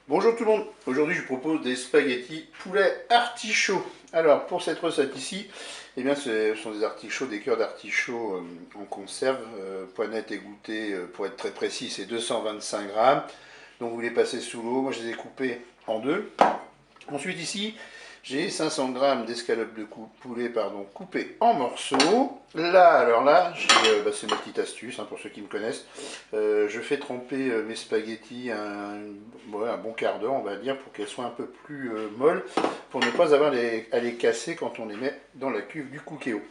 Bonjour tout le monde, aujourd'hui je vous propose des spaghettis poulet artichaut. Alors pour cette recette ici, eh bien ce sont des artichauts, des cœurs d'artichaut en conserve, poinettes égouttées pour être très précis, c'est 225 grammes. Donc vous les passez sous l'eau, moi je les ai coupés en deux. Ensuite ici, j'ai 500 grammes d'escalope de poulet coupées en morceaux. Là, c'est ma petite astuce pour ceux qui me connaissent. Je fais tremper mes spaghettis un bon quart d'heure, on va dire, pour qu'elles soient un peu plus molles, pour ne pas avoir à les casser quand on les met dans la cuve du Cookéo.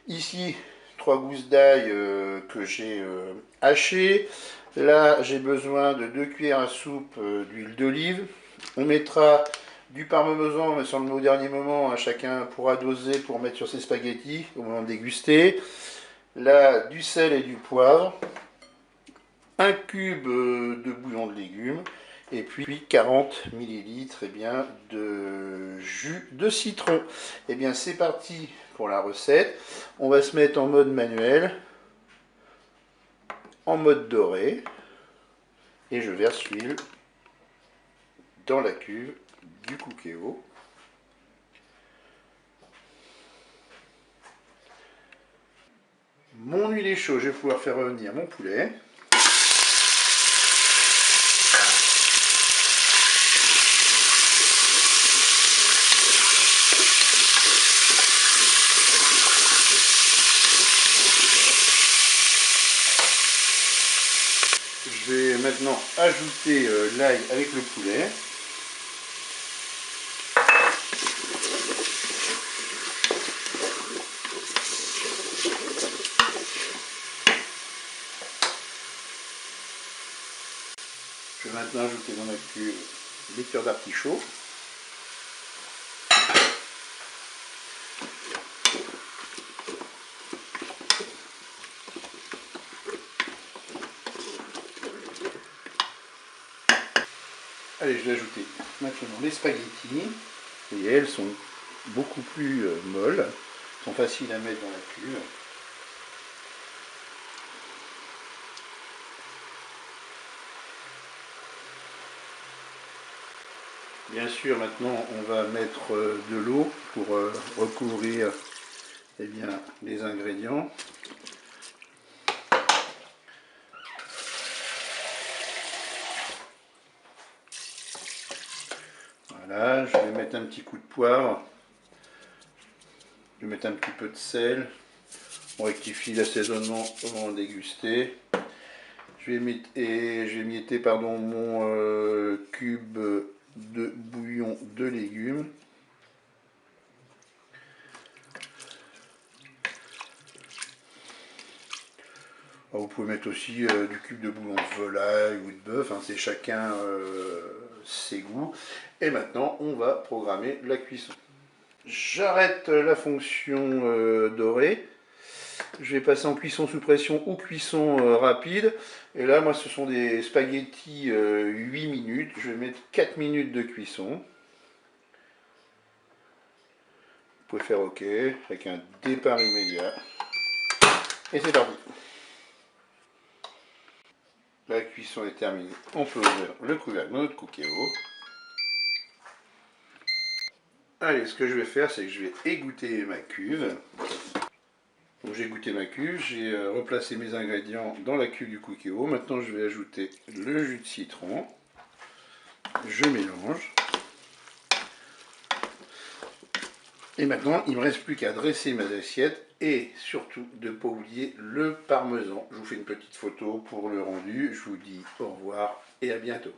Ici, 3 gousses d'ail que j'ai hachées. Là, j'ai besoin de 2 cuillères à soupe d'huile d'olive. On mettra du parmesan, mais sans le mot au dernier moment, chacun pourra doser pour mettre sur ses spaghettis au moment de déguster. Là, du sel et du poivre, un cube de bouillon de légumes, et puis 40 ml de jus de citron. Et bien c'est parti pour la recette. On va se mettre en mode manuel, en mode doré, et je verse l'huile dans la cuve du Cookéo. Mon huile est chaude, je vais pouvoir faire revenir mon poulet. Je vais maintenant ajouter l'ail avec le poulet. Je vais maintenant ajouter dans la cuve les cœurs d'artichaut. Allez, je vais ajouter maintenant les spaghettis. Et elles sont beaucoup plus molles, sont faciles à mettre dans la cuve. Bien sûr, maintenant on va mettre de l'eau pour recouvrir les ingrédients. Voilà, je vais mettre un petit coup de poivre. Je vais mettre un petit peu de sel. On rectifie l'assaisonnement au moment de déguster. Je vais mietter mon cube de bouillon de légumes. Vous pouvez mettre aussi du cube de bouillon de volaille ou de bœuf, c'est chacun ses goûts. Et maintenant, on va programmer la cuisson. J'arrête la fonction dorée. Je vais passer en cuisson sous pression ou cuisson rapide. Et là, moi, ce sont des spaghettis 8 minutes. Je vais mettre 4 minutes de cuisson. Vous pouvez faire OK avec un départ immédiat. Et c'est parti. La cuisson est terminée. On peut ouvrir le couvercle de notre Cookéo. Allez, ce que je vais faire, c'est que je vais égoutter ma cuve. Donc j'ai goûté ma cuve, j'ai replacé mes ingrédients dans la cuve du Cookéo. Maintenant, je vais ajouter le jus de citron. Je mélange. Et maintenant, il ne me reste plus qu'à dresser mes assiettes et surtout de ne pas oublier le parmesan. Je vous fais une petite photo pour le rendu. Je vous dis au revoir et à bientôt.